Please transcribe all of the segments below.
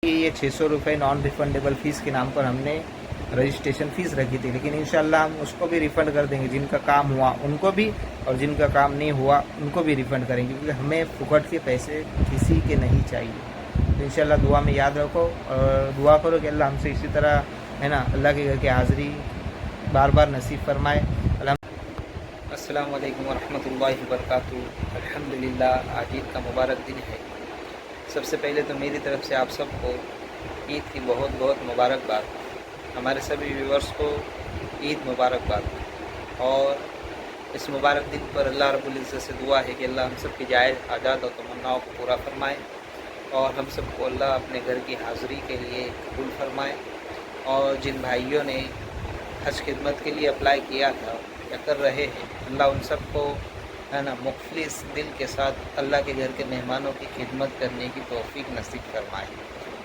ये 600 रुपये non refundable fees के नाम पर हमने रजिस्ट्रेशन फ़ीस रखी थी, लेकिन इंशाल्लाह हम उसको भी रिफ़ंड कर देंगे। जिनका काम हुआ उनको भी और जिनका काम नहीं हुआ उनको भी रिफ़ंड करेंगे, क्योंकि हमें फुकट के पैसे किसी के नहीं चाहिए। तो इंशाल्लाह दुआ में याद रखो और दुआ करो कि अल्लाह हमसे इसी तरह है ना अल्लाह के घर की हाज़िरी बार बार नसीब फरमाए। अस्सलामु अलैकुम वरहमतुल्लाहि वबरकातुहू। अल्हम्दुलिल्लाह, आज ईद का मुबारक दिन है। सबसे पहले तो मेरी तरफ से आप सबको ईद की बहुत बहुत मुबारकबाद। हमारे सभी व्यूअर्स को ईद मुबारकबाद। और इस मुबारक दिन पर अल्लाह रब्बुल इज़्ज़त से दुआ है कि अल्लाह हम सब की जायज़ हाजात और तमन्नाओं को पूरा फरमाए और हम सबको अल्लाह अपने घर की हाज़िरी के लिए कबूल फरमाए। और जिन भाइयों ने हज खिदमत के लिए अप्लाई किया था या कर रहे हैं, अल्लाह उन सबको है ना मुखलिस दिल के साथ अल्लाह के घर के मेहमानों की खिदमत करने की तौफीक नसीब फरमाए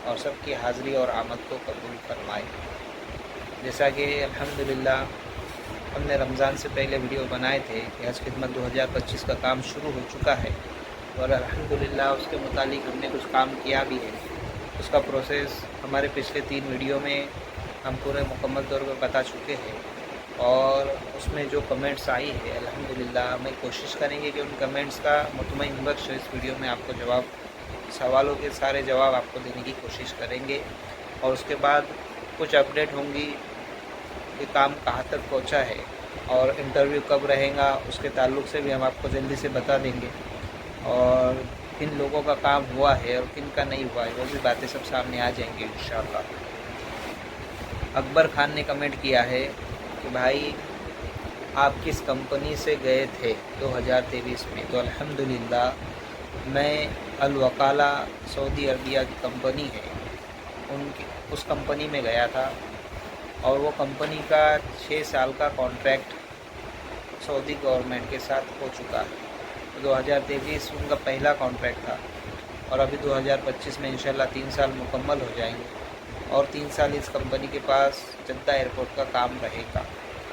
और सबकी हाज़िरी और आमद को कबूल फरमाए। जैसा कि अल्हम्दुलिल्लाह हमने रमज़ान से पहले वीडियो बनाए थे कि हज खिदमत 2025 का काम शुरू हो चुका है और अल्हम्दुलिल्लाह उसके मुतालिक हमने कुछ काम किया भी है। उसका प्रोसेस हमारे पिछले 3 वीडियो में हम पूरे मुकम्मल तौर पर बता चुके हैं और उसमें जो कमेंट्स आई है अल्हम्दुलिल्लाह हमें कोशिश करेंगे कि उन कमेंट्स का मुतमईन बख्श इस वीडियो में आपको जवाब, सवालों के सारे जवाब आपको देने की कोशिश करेंगे। और उसके बाद कुछ अपडेट होंगी कि काम कहाँ तक पहुँचा है और इंटरव्यू कब रहेगा उसके ताल्लुक़ से भी हम आपको जल्दी से बता देंगे। और किन लोगों का काम हुआ है और किन का नहीं हुआ है वो भी बातें सब सामने आ जाएंगी इंशाअल्लाह। अकबर खान ने कमेंट किया है कि भाई आप किस कंपनी से गए थे 2023 में? तो अल्हम्दुलिल्लाह मैं अल वकाला सऊदी अरबिया की कंपनी है उनकी उस कंपनी में गया था और वो कंपनी का 6 साल का कॉन्ट्रैक्ट सऊदी गवर्नमेंट के साथ हो चुका है। तो 2023 उनका पहला कॉन्ट्रैक्ट था और अभी 2025 में इंशाल्लाह 3 साल मुकम्मल हो जाएंगे और 3 साल इस कंपनी के पास जद्दा एयरपोर्ट का काम रहेगा,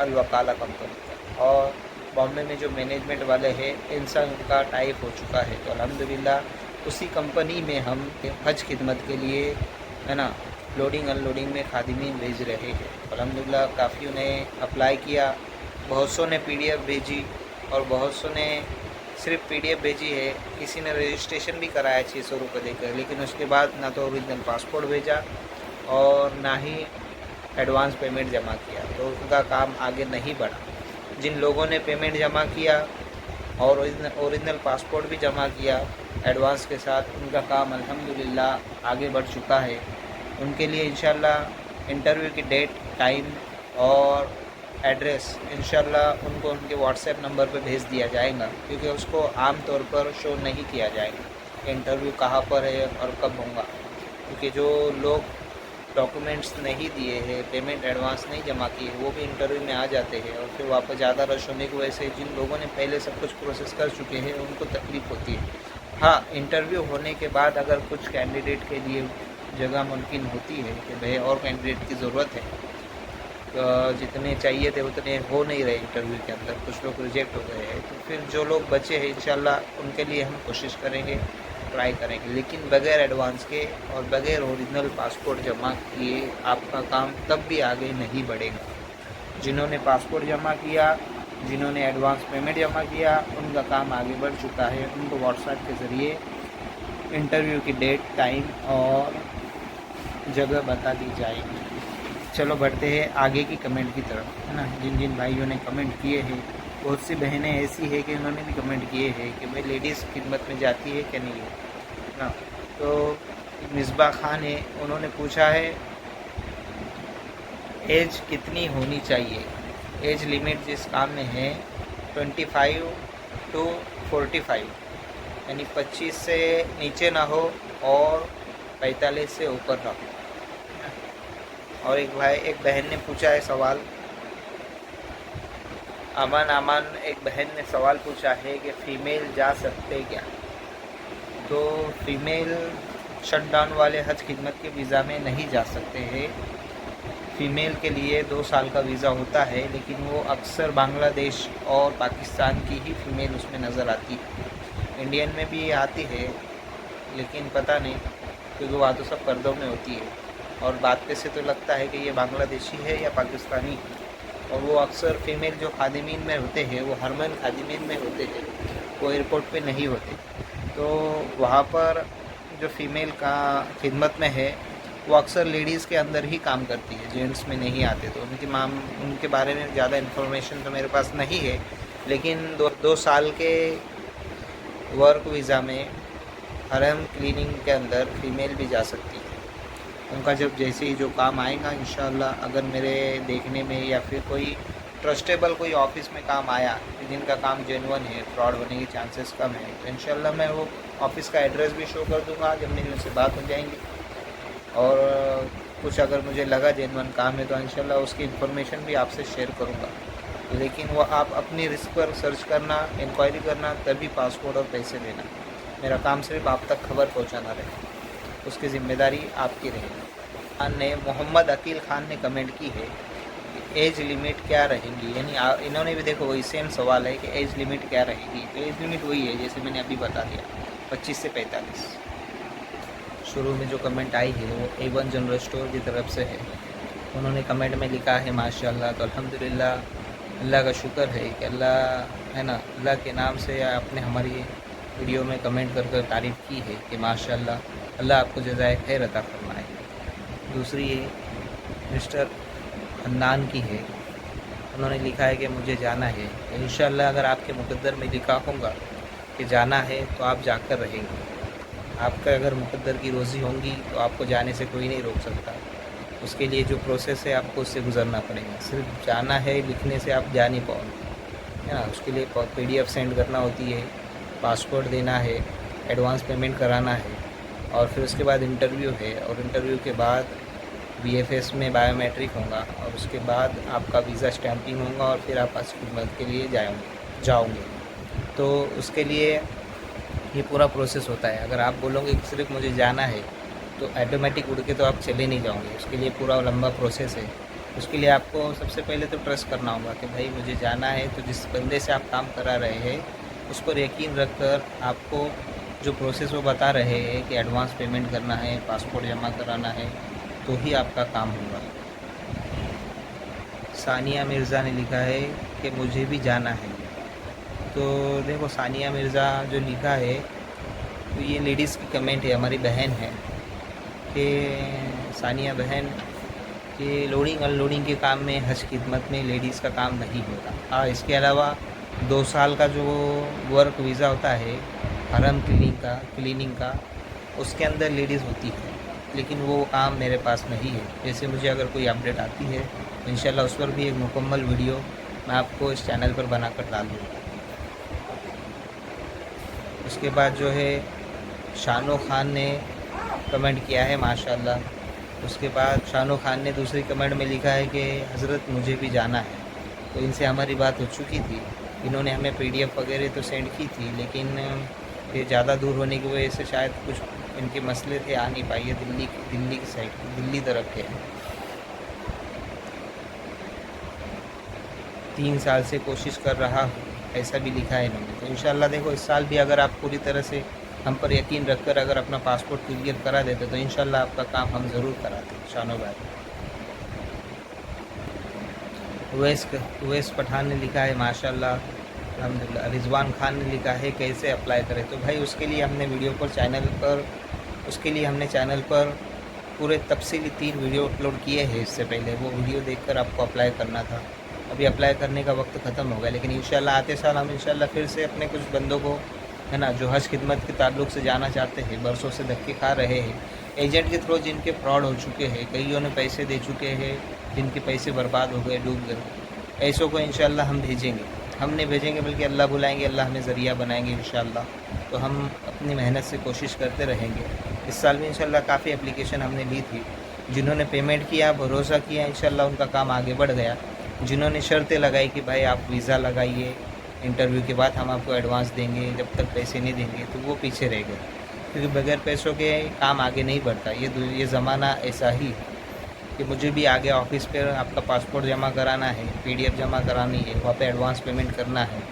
अल वकाला कंपनी का। और बॉम्बे में जो मैनेजमेंट वाले हैं इनसे उनका टाइप हो चुका है। तो अल्हम्दुलिल्लाह उसी कंपनी में हम हज खिदमत के लिए है ना लोडिंग अनलोडिंग में खादिमीन भेज रहे हैं। अल्हम्दुलिल्लाह काफ़ियों ने अप्लाई किया, बहुत सौ ने PDF भेजी और बहुत सौ ने सिर्फ PDF भेजी है। किसी ने रजिस्ट्रेशन भी कराया 600 रुपये देकर, लेकिन उसके बाद ना तो ओरिजिनल पासपोर्ट भेजा और ना ही एडवांस पेमेंट जमा किया, तो उनका काम आगे नहीं बढ़ा। जिन लोगों ने पेमेंट जमा किया और ओरिजिनल पासपोर्ट भी जमा किया एडवांस के साथ, उनका काम अल्हम्दुलिल्लाह आगे बढ़ चुका है। उनके लिए इंशाल्लाह इंटरव्यू की डेट, टाइम और एड्रेस इंशाल्लाह उनको उनके व्हाट्सएप नंबर पर भेज दिया जाएगा, क्योंकि उसको आम तौर पर शो नहीं किया जाएगा इंटरव्यू कहाँ पर है और कब होगा। क्योंकि जो लोग डॉक्यूमेंट्स नहीं दिए हैं, पेमेंट एडवांस नहीं जमा किए, वो भी इंटरव्यू में आ जाते हैं और फिर वापस ज़्यादा रश होने की वजह से जिन लोगों ने पहले सब कुछ प्रोसेस कर चुके हैं उनको तकलीफ़ होती है। हाँ, इंटरव्यू होने के बाद अगर कुछ कैंडिडेट के लिए जगह मुमकिन होती है कि भाई और कैंडिडेट की ज़रूरत है, तो जितने चाहिए थे उतने हो नहीं रहे इंटरव्यू के अंदर, कुछ लोग रिजेक्ट हो गए हैं, तो फिर जो लोग बचे हैं इंशाल्लाह उनके लिए हम कोशिश करेंगे, ट्राई करेंगे, लेकिन बग़ैर एडवांस के और बग़ैर ओरिजिनल पासपोर्ट जमा किए आपका काम तब भी आगे नहीं बढ़ेगा। जिन्होंने पासपोर्ट जमा किया, जिन्होंने एडवांस पेमेंट जमा किया, उनका काम आगे बढ़ चुका है। उनको व्हाट्सएप के ज़रिए इंटरव्यू की डेट, टाइम और जगह बता दी जाएगी। चलो बढ़ते हैं आगे की कमेंट की तरफ, है ना। जिन जिन भाइयों ने कमेंट किए हैं, बहुत सी बहनें ऐसी है कि उन्होंने भी कमेंट किए हैं कि भाई लेडीज़ खिदमत में जाती है क्या नहीं है ना। तो मिसबा खान है, उन्होंने पूछा है एज कितनी होनी चाहिए। एज लिमिट जिस काम में है 25 to 45, यानी 25 से नीचे ना हो और 45 से ऊपर ना हो। और एक बहन ने पूछा है सवाल, अमन एक बहन ने सवाल पूछा है कि फ़ीमेल जा सकते क्या। तो फ़ीमेल शटडाउन वाले हज खिदमत के वीज़ा में नहीं जा सकते हैं। फ़ीमेल के लिए 2 साल का वीज़ा होता है, लेकिन वो अक्सर बांग्लादेश और पाकिस्तान की ही फ़ीमेल उसमें नज़र आती है। इंडियन में भी आती है लेकिन पता नहीं, क्योंकि वहाँ तो सब पर्दों में होती है, और बात पे से तो लगता है कि ये बांग्लादेशी है या पाकिस्तानी। और वो अक्सर फीमेल जो खादिमीन में होते हैं वो हरमन खादिमीन में होते हैं, वो एयरपोर्ट पे नहीं होते। तो वहाँ पर जो फीमेल का खिदमत में है वो अक्सर लेडीज़ के अंदर ही काम करती है, जेंट्स में नहीं आते। तो उनके बारे में ज़्यादा इन्फॉर्मेशन तो मेरे पास नहीं है, लेकिन 2 साल के वर्क वीज़ा में हरम क्लीनिंग के अंदर फ़ीमेल भी जा सकती है। उनका जब जैसे ही जो काम आएगा इंशाल्लाह, अगर मेरे देखने में या फिर कोई ट्रस्टेबल कोई ऑफ़िस में काम आया जिनका काम जेन्युइन है, फ्रॉड होने की चांसेस कम है, तो इंशाल्लाह मैं वो ऑफ़िस का एड्रेस भी शो कर दूँगा जब मेरी उनसे बात हो जाएंगी। और कुछ अगर मुझे लगा जेन्युइन काम है तो इंशाल्लाह उसकी इन्फॉर्मेशन भी आपसे शेयर करूँगा। लेकिन वो आप अपनी रिस्क पर सर्च करना, इंक्वायरी करना, तभी पासपोर्ट और पैसे देना। मेरा काम सिर्फ आप तक खबर पहुँचाना रहेगा, उसकी ज़िम्मेदारी आपकी रहेगी। मोहम्मद अकील खान ने कमेंट की है एज लिमिट क्या रहेगी, यानी इन्होंने भी देखो वही सेम सवाल है कि एज लिमिट क्या रहेगी। तो एज लिमिट वही है जैसे मैंने अभी बता दिया, 25 से 45। शुरू में जो कमेंट आई है वो A1 जनरल स्टोर की तरफ से है। उन्होंने कमेंट में लिखा है माशाल्लाह। तो अल्हम्दुलिल्लाह, अल्लाह का शुक्र है कि अल्लाह है ना, अल्लाह के नाम से आपने हमारी वीडियो में कमेंट कर तारीफ़ की है कि माशाल्लाह, अल्लाह आपको जज़ाए खैर अता फरमाए। दूसरी है मिस्टर हन्नान की है। उन्होंने लिखा है कि मुझे जाना है। तो इंशाल्लाह अगर आपके मुकद्दर में लिखा होगा कि जाना है तो आप जाकर रहेंगे। आपका अगर मुकद्दर की रोज़ी होंगी तो आपको जाने से कोई नहीं रोक सकता। उसके लिए जो प्रोसेस है आपको उससे गुज़रना पड़ेगा। सिर्फ जाना है, लिखने से आप जा नहीं पाओगे, है ना। उसके लिए PDF सेंड करना होती है, पासपोर्ट देना है, एडवांस पेमेंट कराना है, और फिर उसके बाद इंटरव्यू है, और इंटरव्यू के बाद BFS में बायोमेट्रिक होगा, और उसके बाद आपका वीज़ा स्टैंपिंग होगा, और फिर आप खिदमत के लिए जाओगे। तो उसके लिए ये पूरा प्रोसेस होता है। अगर आप बोलोगे कि सिर्फ मुझे जाना है तो ऑटोमेटिक उड़ के तो आप चले नहीं जाओगे, उसके लिए पूरा लंबा प्रोसेस है। उसके लिए आपको सबसे पहले तो ट्रस्ट करना होगा कि भाई मुझे जाना है। तो जिस बंदे से आप काम करा रहे हैं उस पर यकीन रख कर आपको जो प्रोसेस वो बता रहे हैं कि एडवांस पेमेंट करना है, पासपोर्ट जमा कराना है, तो ही आपका काम होगा। सानिया मिर्ज़ा ने लिखा है कि मुझे भी जाना है। तो देखो सानिया मिर्ज़ा जो लिखा है तो ये लेडीज़ की कमेंट है, हमारी बहन है कि सानिया बहन कि लोडिंग अनलोडिंग के काम में, हज खिदमत में लेडीज़ का काम नहीं होता। हाँ, इसके अलावा 2 साल का जो वर्क वीज़ा होता है हरम क्लीनिंग का, उसके अंदर लेडीज़ होती है, लेकिन वो काम मेरे पास नहीं है। जैसे मुझे अगर कोई अपडेट आती है तो इंशाल्लाह उस पर भी एक मुकम्मल वीडियो मैं आपको इस चैनल पर बनाकर डाल दूँगा। उसके बाद जो है शानो खान ने कमेंट किया है माशाल्लाह। उसके बाद शानो खान ने दूसरी कमेंट में लिखा है कि हज़रत मुझे भी जाना है। तो इनसे हमारी बात हो चुकी थी, इन्होंने हमें PDF वगैरह तो सेंड की थी, लेकिन ये ज़्यादा दूर होने की वजह से शायद कुछ इनके मसले थे, आ नहीं पाई है। दिल्ली की साइड, दिल्ली तरफ के हैं। 3 साल से कोशिश कर रहा हूँ, ऐसा भी लिखा है इन्होंने। तो इंशाल्लाह देखो इस साल भी अगर आप पूरी तरह से हम पर यकीन रखकर अगर अपना पासपोर्ट क्लियर करा देते तो इंशाल्लाह आपका काम हम ज़रूर कराते। शानो भाई। उवैस पठान ने लिखा है माशाल्लाह अल्हम्दुलिल्लाह। रिजवान खान ने लिखा है कैसे अप्लाई करें। तो भाई उसके लिए हमने चैनल पर पूरे तफसीली 3 वीडियो अपलोड किए हैं इससे पहले। वो वीडियो देखकर आपको अप्लाई करना था। अभी अप्लाई करने का वक्त ख़त्म हो गया, लेकिन इंशाल्लाह आते साल हम इंशाल्लाह फिर से अपने कुछ बंदों को, है ना, जो हज खिदमत के ताल्लुक़ से जाना चाहते हैं, बरसों से धक्के खा रहे हैं, एजेंट के थ्रू जिनके फ्रॉड हो चुके हैं, कईयों ने पैसे दे चुके हैं, जिनके पैसे बर्बाद हो गए, डूब गए, ऐसों को इंशाल्लाह हम भेजेंगे। हम नहीं भेजेंगे बल्कि अल्लाह बुलाएंगे, अल्लाह हमें ज़रिया बनाएंगे इंशाल्लाह। तो हम अपनी मेहनत से कोशिश करते रहेंगे। इस साल भी इंशाल्लाह काफ़ी एप्लीकेशन हमने ली थी। जिन्होंने पेमेंट किया, भरोसा किया, इंशाल्लाह उनका काम आगे बढ़ गया। जिन्होंने शर्तें लगाई कि भाई आप वीज़ा लगाइए, इंटरव्यू के बाद हम आपको एडवांस देंगे, जब तक पैसे नहीं देंगे, तो वो पीछे रह गए, क्योंकि बगैर पैसों के काम आगे नहीं बढ़ता। ये ज़माना ऐसा ही है कि मुझे भी आगे ऑफिस पर आपका पासपोर्ट जमा कराना है, PDF जमा करानी है, वहाँ पे एडवांस पेमेंट करना है।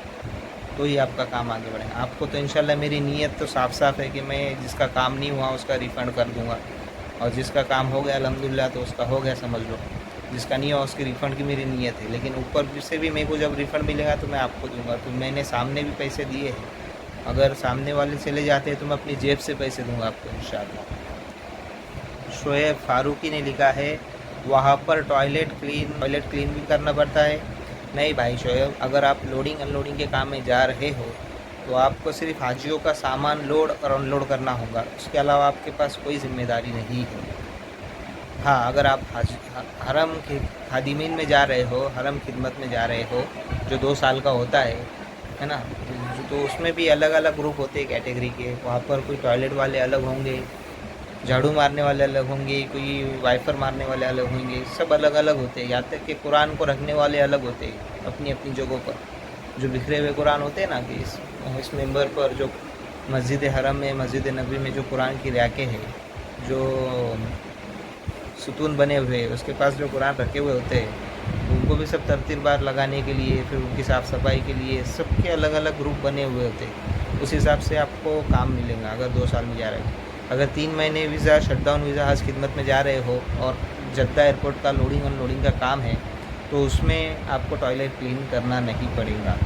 तो ही आपका काम आगे बढ़ेगा। आपको तो इंशाल्लाह मेरी नीयत तो साफ़ साफ़ है कि मैं जिसका काम नहीं हुआ उसका रिफ़ंड कर दूँगा, और जिसका काम हो गया अल्हम्दुलिल्लाह तो उसका हो गया समझ लो, जिसका नहीं हुआ उसकी रिफ़ंड की मेरी नीयत है। लेकिन ऊपर से भी मेरे को जब रिफ़ंड मिलेगा तो मैं आपको दूँगा। तो मैंने सामने भी पैसे दिए हैं, अगर सामने वाले चले जाते हैं तो मैं अपनी जेब से पैसे दूँगा आपको इंशाल्लाह। शोएब फारूकी ने लिखा है, वहाँ पर टॉयलेट क्लीन भी करना पड़ता है? नहीं भाई शोएब, अगर आप लोडिंग अनलोडिंग के काम में जा रहे हो तो आपको सिर्फ हाजियों का सामान लोड और अनलोड करना होगा, उसके अलावा आपके पास कोई जिम्मेदारी नहीं है। हाँ, अगर आप हरम के खादिमीन में जा रहे हो, हरम खिदमत में जा रहे हो, जो 2 साल का होता है ना, तो उसमें भी अलग अलग ग्रुप होते हैं कैटेगरी के। वहाँ पर कोई टॉयलेट वाले अलग होंगे, झाड़ू मारने वाले अलग होंगे, कोई वाइपर मारने वाले अलग होंगे, सब अलग अलग होते हैं। यहाँ तक कि कुरान को रखने वाले अलग होते हैं अपनी अपनी जगहों पर। जो बिखरे हुए कुरान होते हैं ना, कि इस मेंबर पर जो मस्जिद हरम में, मस्जिद नबी में जो कुरान की रैकें हैं, जो सुतून बने हुए, उसके पास जो कुरान रखे हुए होते हैं, उनको भी सब तरतीबवार लगाने के लिए, फिर उनकी साफ़ सफाई के लिए सबके अलग अलग ग्रुप बने हुए होते हैं। उस हिसाब से आपको काम मिलेगा अगर 2 साल में जा रहे हो। अगर 3 महीने वीज़ा, शटडाउन वीज़ा, हज खिदमत में जा रहे हो और जद्दा एयरपोर्ट का लोडिंग अनलोडिंग का काम है, तो उसमें आपको टॉयलेट क्लीन करना नहीं पड़ेगा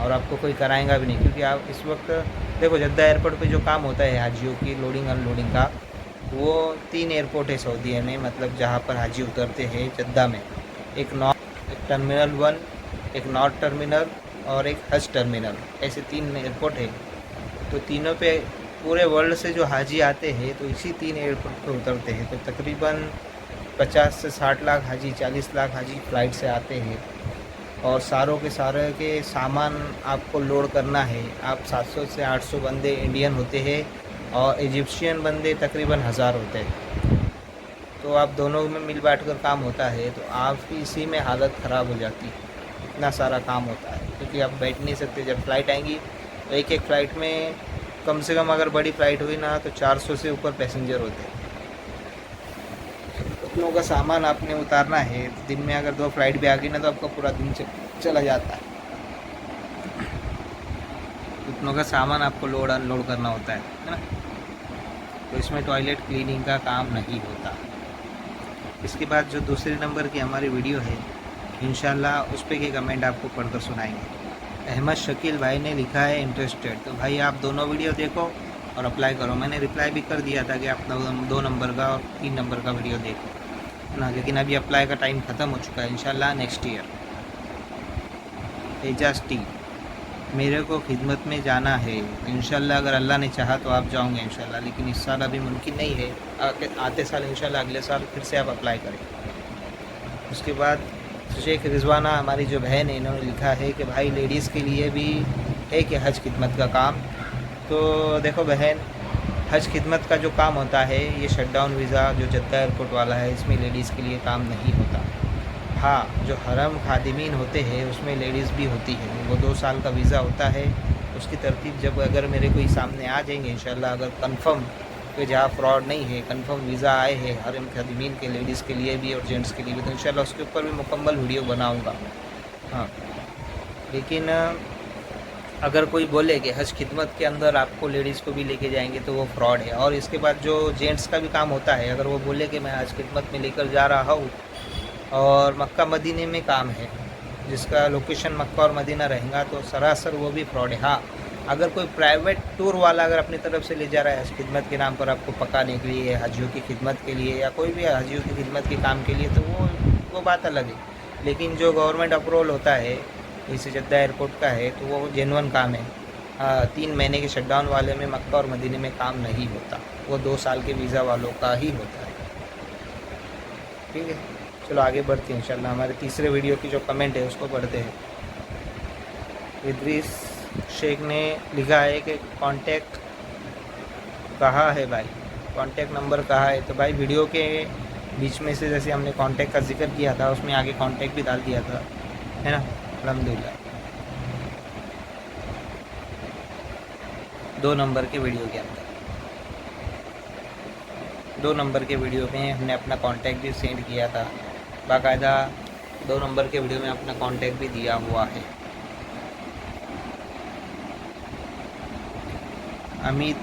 और आपको कोई कराएगा भी नहीं। क्योंकि आप इस वक्त देखो, जद्दा एयरपोर्ट पे जो काम होता है हाजियों की लोडिंग अनलोडिंग का, वो 3 एयरपोर्ट है सऊदीया में, मतलब जहाँ पर हाजी उतरते हैं जद्दा में। एक टर्मिनल 1, एक नॉर्थ टर्मिनल और एक हज टर्मिनल, ऐसे 3 एयरपोर्ट है। तो तीनों पे पूरे वर्ल्ड से जो हाजी आते हैं तो इसी 3 एयरपोर्ट पर उतरते हैं। तो तकरीबन 50 से 60 लाख हाजी, 40 लाख हाजी फ़्लाइट से आते हैं और सारों के सारे के सामान आपको लोड करना है। आप 700 से 800 बंदे इंडियन होते हैं और इजिप्शियन बंदे तकरीबन 1000 होते हैं। तो आप दोनों में मिल बांट कर काम होता है, तो आपकी इसी में हालत ख़राब हो जाती है। इतना सारा काम होता है क्योंकि आप बैठ नहीं सकते। जब फ़्लाइट आएंगी तो एक फ़्लाइट में कम से कम, अगर बड़ी फ़्लाइट हुई ना, तो 400 से ऊपर पैसेंजर होते हैं। उतनों का सामान आपने उतारना है। दिन में अगर 2 फ़्लाइट भी आ गई ना, तो आपका पूरा दिन चला जाता है। उतनों का सामान आपको लोड अनलोड करना होता है ना। तो इसमें टॉयलेट क्लीनिंग का काम नहीं होता। इसके बाद जो दूसरे नंबर की हमारी वीडियो है, इंशाल्लाह उस पर के कमेंट आपको पढ़कर सुनाएंगे। अहमद शकील भाई ने लिखा है इंटरेस्टेड, तो भाई आप दोनों वीडियो देखो और अप्लाई करो। मैंने रिप्लाई भी कर दिया था कि आप 2 नंबर का और 3 नंबर का वीडियो देखो ना, लेकिन अभी अप्लाई का टाइम ख़त्म हो चुका है। इंशाल्लाह नेक्स्ट ईयर। एजाज टी, मेरे को खिदमत में जाना है इंशाल्लाह, अगर अल्लाह ने चाहा तो आप जाओगे इंशाल्लाह, लेकिन इस साल अभी मुमकिन नहीं है। आते साल इंशाल्लाह, अगले साल फिर से आप अप्लाई करें। उसके बाद शेख रिजवाना हमारी जो बहन है, इन्होंने लिखा है कि भाई लेडीज़ के लिए भी है कि हज खिदमत का काम। तो देखो बहन, हज खिदमत का जो काम होता है, ये शटडाउन वीज़ा जो जद्दा एयरपोर्ट वाला है, इसमें लेडीज़ के लिए काम नहीं होता। हाँ, जो हरम खादिमीन होते हैं उसमें लेडीज़ भी होती है। वो 2 साल का वीज़ा होता है। उसकी तरतीब जब अगर मेरे कोई सामने आ जाएंगे इंशाल्लाह, अगर कंफर्म कि जहाँ फ्रॉड नहीं है, कंफर्म वीज़ा आए हैं हरम खादिमीन के, लेडीज़ के लिए भी और जेंट्स के लिए भी, तो इंशाल्लाह उसके ऊपर भी मुकम्मल वीडियो बनाऊँगा। हाँ, लेकिन अगर कोई बोले कि हज खिदमत के अंदर आपको लेडीज़ को भी लेके जाएंगे तो वो फ्रॉड है। और इसके बाद जो जेंट्स का भी काम होता है, अगर वो बोले कि मैं हज खिदमत में लेकर जा रहा हूँ और मक्का मदीने में काम है, जिसका लोकेशन मक्का और मदीना रहेगा, तो सरासर वो भी फ्रॉड है। हाँ, अगर कोई प्राइवेट टूर वाला अगर अपनी तरफ से ले जा रहा है हज खिदमत के नाम पर आपको पकाने के लिए, हाजियों की खिदमत के लिए, या कोई भी हाजियों की खिदमत के काम के लिए, तो वो बात अलग है। लेकिन जो गवर्नमेंट अप्रूवल होता है, जैसे जद्दा एयरपोर्ट का है, तो वो जेन्युइन काम है। 3 महीने के शटडाउन वाले में मक्का और मदीने में काम नहीं होता, वो 2 साल के वीज़ा वालों का ही होता है। ठीक है, चलो आगे बढ़ते हैं इंशाल्लाह। हमारे तीसरे वीडियो की जो कमेंट है उसको पढ़ते हैं। इद्रीस शेख ने लिखा है कि कांटेक्ट कहाँ है भाई, कांटेक्ट नंबर कहाँ है। तो भाई वीडियो के बीच में से जैसे हमने कांटेक्ट का जिक्र किया था, उसमें आगे कांटेक्ट भी डाल दिया था, है ना। अल्हम्दुलिल्लाह 2 नंबर के वीडियो के अंदर, 2 नंबर के वीडियो में हमने अपना कांटेक्ट भी सेंड किया था बाकायदा। 2 नंबर के वीडियो में अपना कांटेक्ट भी दिया हुआ है। अमित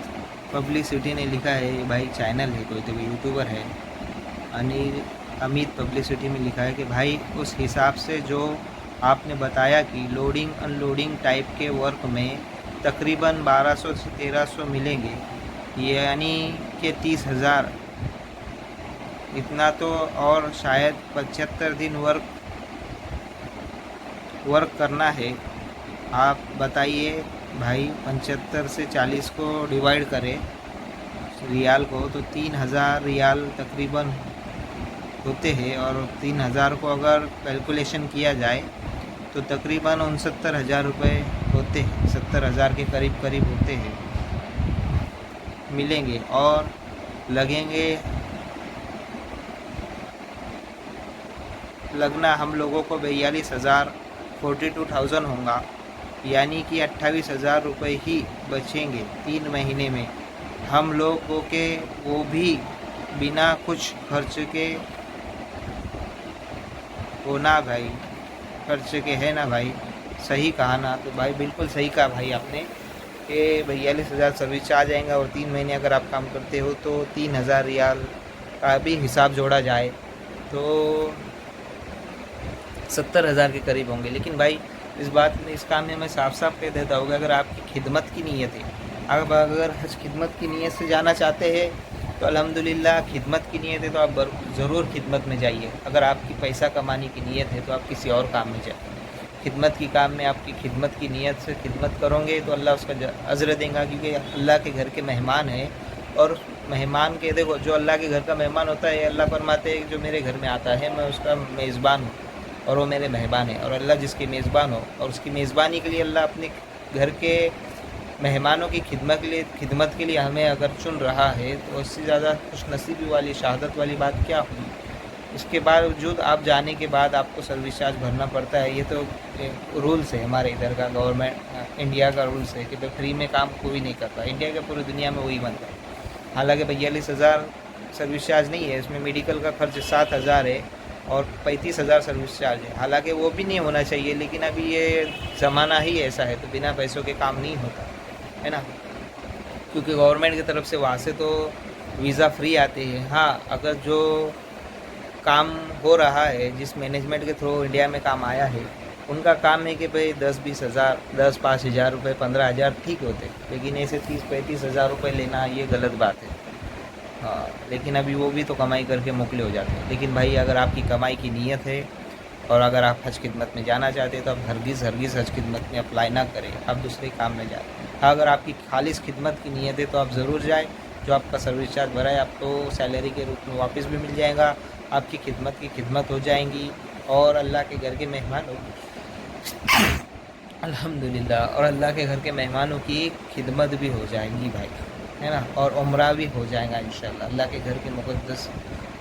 पब्लिसिटी ने लिखा है, ये भाई चैनल है, कोई तो यूट्यूबर है, अमित पब्लिसिटी में लिखा है कि भाई उस हिसाब से जो आपने बताया कि लोडिंग अनलोडिंग टाइप के वर्क में तकरीबन 1200 से 1300 मिलेंगे, यानी कि 30,000 इतना तो, और शायद 75 दिन वर्क करना है। आप बताइए भाई, 75 से 40 को डिवाइड करें रियाल को तो 3,000 रियाल तकरीबन होते हैं, और 3,000 को अगर कैलकुलेशन किया जाए तो तकरीबन 69,000 रुपये होते हैं, 70,000 के करीब करीब होते हैं, मिलेंगे। और लगना हम लोगों को 42,000 42,000 होगा, यानी कि 28,000 रुपये ही बचेंगे 3 महीने में हम लोगों के, वो भी बिना कुछ खर्च के। वो ना भाई, खर्च के है ना भाई, सही कहा ना? तो भाई बिल्कुल सही कहा भाई आपने कि 42,000 सर्विस चार्ज आएगा, और 3 महीने अगर आप काम करते हो तो 3,000 रियाल का भी हिसाब जोड़ा जाए तो 70,000 के करीब होंगे। लेकिन भाई इस काम में मैं साफ साफ कह देता हूँ कि अगर आपकी खिदमत की नीयत है, आप अगर हज खिदमत की नीयत से जाना चाहते हैं तो अल्हम्दुलिल्लाह, खिदमत की नीयत है तो आप ज़रूर खिदमत में जाइए। अगर आपकी पैसा कमाने की नीयत है तो आप किसी और काम में जाइए। खिदमत की काम में आपकी खिदमत की नीयत से खिदमत करोगे तो अल्लाह उसका अज़्र देगा, क्योंकि अल्लाह के घर के मेहमान हैं। और मेहमान के, देखो, जो अल्लाह के घर का मेहमान होता है, अल्लाह फरमाते हैं जो मेरे घर में आता है मैं उसका मेज़बान हूँ और वो मेरे मेहमान है। और अल्लाह जिसकी मेज़बान हो और उसकी मेज़बानी के लिए अल्लाह अपने घर के मेहमानों की खिदमत के लिए हमें अगर चुन रहा है तो उससे ज़्यादा खुशनसीबी वाली, शहादत वाली बात क्या हुई। इसके बावजूद आप जाने के बाद आपको सर्विस चार्ज भरना पड़ता है। ये तो रूल्स है हमारे इधर का, गवर्नमेंट इंडिया का रूल्स है कि तो फ्री में काम कोई नहीं करता। इंडिया के पूरी दुनिया में वही बनता है। हालांकि 42,000 सर्विस चार्ज नहीं है, इसमें मेडिकल का खर्च 7,000 है और 35,000 सर्विस चार्ज है। हालांकि वो भी नहीं होना चाहिए, लेकिन अभी ये ज़माना ही ऐसा है, तो बिना पैसों के काम नहीं होता है ना, क्योंकि गवर्नमेंट की तरफ से वहाँ से तो वीज़ा फ्री आते हैं। हाँ, अगर जो काम हो रहा है, जिस मैनेजमेंट के थ्रू इंडिया में काम आया है, उनका काम है कि भाई 10-20 हज़ार, 5,000 रुपये, 15,000 ठीक होते, लेकिन ऐसे 30-35 हज़ार रुपये लेना ये गलत बात है। हाँ, लेकिन अभी वो भी तो कमाई करके मोकले हो जाते हैं। लेकिन भाई अगर आपकी कमाई की नीयत है और अगर आप हज खिदमत में जाना चाहते हैं तो आप हरगिज़ हज खिदमत में अप्लाई ना करें, आप दूसरे काम में जाएँ। हाँ, अगर आपकी खालिस खिदमत की नीयत है तो आप ज़रूर जाएँ। जो आपका सर्विस चार्ज भरा है आपको सैलरी के रूप में वापस भी मिल जाएगा, आपकी खिदमत की खिदमत हो जाएंगी और अल्लाह के घर के मेहमान हो अल्हम्दुलिल्लाह, और अल्लाह के घर के मेहमानों की खिदमत भी हो जाएंगी भाई, है ना, और उम्रा भी हो जाएगा इंशाल्लाह।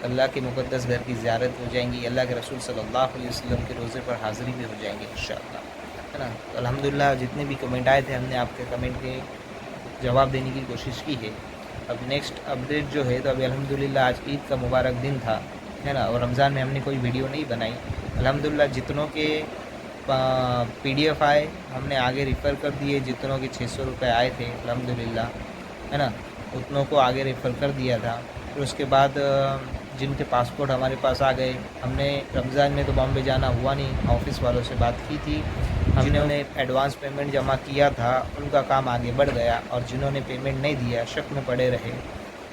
अल्लाह के मुक़द्दस घर की ज़ियारत हो जाएंगी, अल्लाह के रसूल सल्लल्लाहु अलैहि वसल्लम के रोज़े पर हाज़िरी भी हो जाएंगी इंशाल्लाह, है ना। तो अल्हम्दुलिल्लाह जितने भी कमेंट आए थे हमने आपके कमेंट के जवाब देने की कोशिश की है। अब नेक्स्ट अपडेट जो है, तो अभी अल्हम्दुलिल्लाह आज ईद का मुबारक दिन था, है ना, और रमज़ान में हमने कोई वीडियो नहीं बनाई। अल्हम्दुलिल्लाह जितनों के PDF आए हमने आगे रेफ़र कर दिए, जितनों के 600 रुपये आए थे अल्हम्दुलिल्लाह, है ना, उतनों को आगे रेफ़र कर दिया था। फिर उसके बाद जिनके पासपोर्ट हमारे पास आ गए, हमने रमज़ान में तो बॉम्बे जाना हुआ नहीं, ऑफ़िस वालों से बात की थी, हमने उन्हें एडवांस पेमेंट जमा किया था, उनका काम आगे बढ़ गया। और जिन्होंने पेमेंट नहीं दिया, शक में पड़े रहे,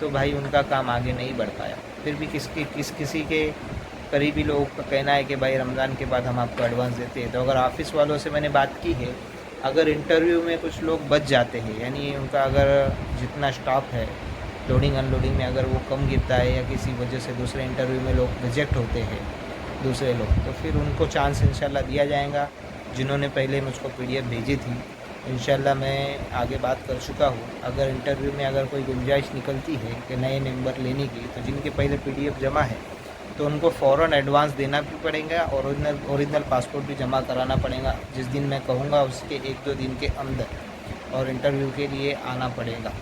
तो भाई उनका काम आगे नहीं बढ़ पाया। फिर भी किसी के करीबी लोगों का कहना है कि भाई रमज़ान के बाद हम आपको एडवांस देते हैं। तो अगर ऑफ़िस वालों से मैंने बात की है, अगर इंटरव्यू में कुछ लोग बच जाते हैं, यानी उनका अगर जितना स्टाफ है लोडिंग अनलोडिंग में अगर वो कम गिरता है या किसी वजह से दूसरे इंटरव्यू में लोग रिजेक्ट होते हैं दूसरे लोग, तो फिर उनको चांस इंशाल्लाह दिया जाएगा। जिन्होंने पहले मुझको PDF भेजी थी, इंशाल्लाह मैं आगे बात कर चुका हूँ। अगर इंटरव्यू में अगर कोई गुंजाइश निकलती है कि नए नंबर लेने की, तो जिनके पहले PDF जमा है तो उनको फ़ौरन एडवांस देना भी पड़ेगा और ओरिजिनल पासपोर्ट भी जमा कराना पड़ेगा जिस दिन मैं कहूँगा उसके 1-2 दिन के अंदर, और इंटरव्यू के लिए आना पड़ेगा।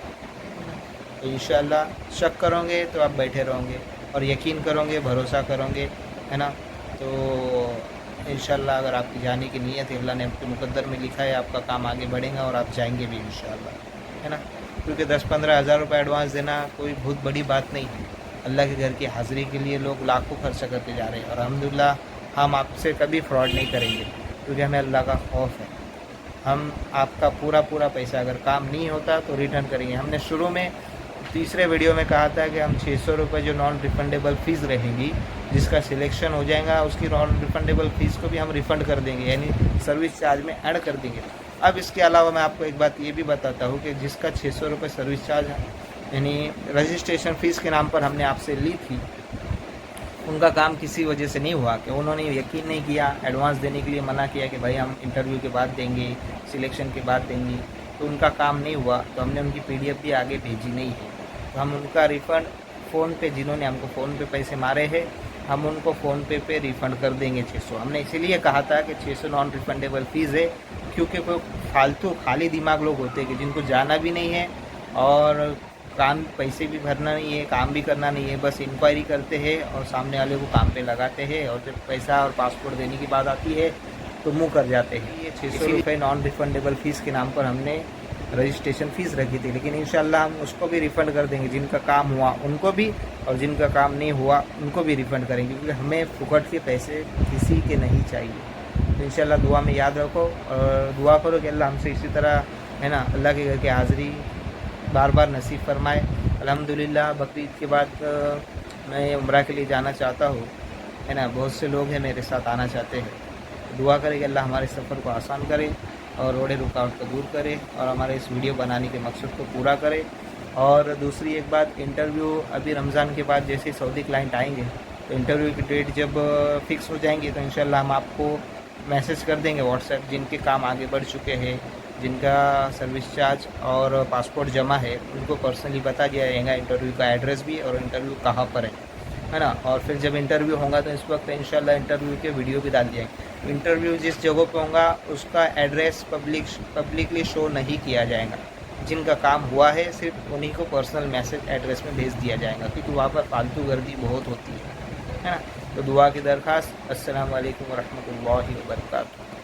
तो इंशाल्लाह शक करोगे तो आप बैठे रहोगे और यकीन करोगे, भरोसा करोगे, है ना। तो इंशाल्लाह अगर आपकी जाने की नीयत है, अल्लाह ने आपके मुकद्दर में लिखा है, आपका काम आगे बढ़ेगा और आप जाएंगे भी इंशाल्लाह, है ना। क्योंकि 10-15 हज़ार रुपये एडवांस देना कोई बहुत बड़ी बात नहीं है। अल्लाह के घर की हाज़िरी के लिए लोग लाखों खर्चा करते जा रहे हैं और अल्हम्दुलिल्लाह हम आपसे कभी फ्रॉड नहीं करेंगे, क्योंकि हमें अल्लाह का खौफ है। हम आपका पूरा पैसा अगर काम नहीं होता तो रिटर्न करेंगे। हमने शुरू में तीसरे वीडियो में कहा था कि हम 600 रुपये जो नॉन रिफंडेबल फ़ीस रहेंगी, जिसका सिलेक्शन हो जाएगा उसकी नॉन रिफंडेबल फ़ीस को भी हम रिफ़ंड कर देंगे, यानी सर्विस चार्ज में ऐड कर देंगे। अब इसके अलावा मैं आपको एक बात ये भी बताता हूँ कि जिसका 600 रुपये सर्विस चार्ज यानी रजिस्ट्रेशन फ़ीस के नाम पर हमने आपसे ली थी, उनका काम किसी वजह से नहीं हुआ कि उन्होंने यकीन नहीं किया, एडवांस देने के लिए मना किया कि भाई हम इंटरव्यू के बाद देंगे, सिलेक्शन के बाद देंगे, तो उनका काम नहीं हुआ। तो हमने उनकी PDF भी आगे भेजी नहीं है। तो हम उनका रिफ़ंड फ़ोन पे, जिन्होंने हमको फ़ोन पे पैसे मारे हैं, हम उनको फ़ोन पे रिफ़ंड कर देंगे 600। हमने इसीलिए कहा था कि 600 नॉन रिफंडेबल फ़ीस है, क्योंकि कोई फालतू खाली दिमाग लोग होते हैं कि जिनको जाना भी नहीं है और काम पैसे भी भरना नहीं है, काम भी करना नहीं है, बस इंक्वायरी करते हैं और सामने वाले को काम पे लगाते हैं और जब पैसा और पासपोर्ट देने की बात आती है तो मुँह कर जाते हैं। ये 600 रुपये नॉन रिफंडेबल फ़ीस के नाम पर हमने रजिस्ट्रेशन फ़ीस रखी थी, लेकिन इंशाल्लाह हम उसको भी रिफ़ंड कर देंगे। जिनका काम हुआ उनको भी और जिनका काम नहीं हुआ उनको भी रिफ़ंड करेंगे, क्योंकि हमें फुकट के पैसे किसी के नहीं चाहिए। तो इंशाल्लाह दुआ में याद रखो और दुआ करो कि अल्लाह हमसे इसी तरह है ना अल्लाह के घर की हाज़िरी बार बार नसीब फरमाए। अल्हम्दुलिल्लाह बकरीद के बाद मैं उम्रा के लिए जाना चाहता हूँ, है ना। बहुत से लोग हैं मेरे साथ आना चाहते हैं। दुआ करें कि अल्लाह हमारे सफ़र को आसान करे और रोड़े रुकावट को दूर करे और हमारे इस वीडियो बनाने के मकसद को पूरा करे। और दूसरी एक बात, इंटरव्यू अभी रमज़ान के बाद जैसे सऊदी क्लाइंट आएंगे तो इंटरव्यू की डेट जब फ़िक्स हो जाएंगी तो इंशाल्लाह हम आपको मैसेज कर देंगे व्हाट्सएप। जिनके काम आगे बढ़ चुके हैं, जिनका सर्विस चार्ज और पासपोर्ट जमा है, उनको पर्सनली बता दिया जाएगा इंटरव्यू का एड्रेस भी और इंटरव्यू कहाँ पर है ना। और फिर जब इंटरव्यू होगा तो इस वक्त इंशाल्लाह इंटरव्यू के वीडियो भी डाल जाएंगे। इंटरव्यू जिस जगह पे होगा उसका एड्रेस पब्लिकली शो नहीं किया जाएगा। जिनका काम हुआ है सिर्फ उन्हीं को पर्सनल मैसेज एड्रेस में भेज दिया जाएगा, क्योंकि वहाँ पर फालतू गर्दी बहुत होती है ना। तो दुआ की दरख्वास्त। अस्सलाम वालेकुम रहमतुल्लाहि व बरकातहू।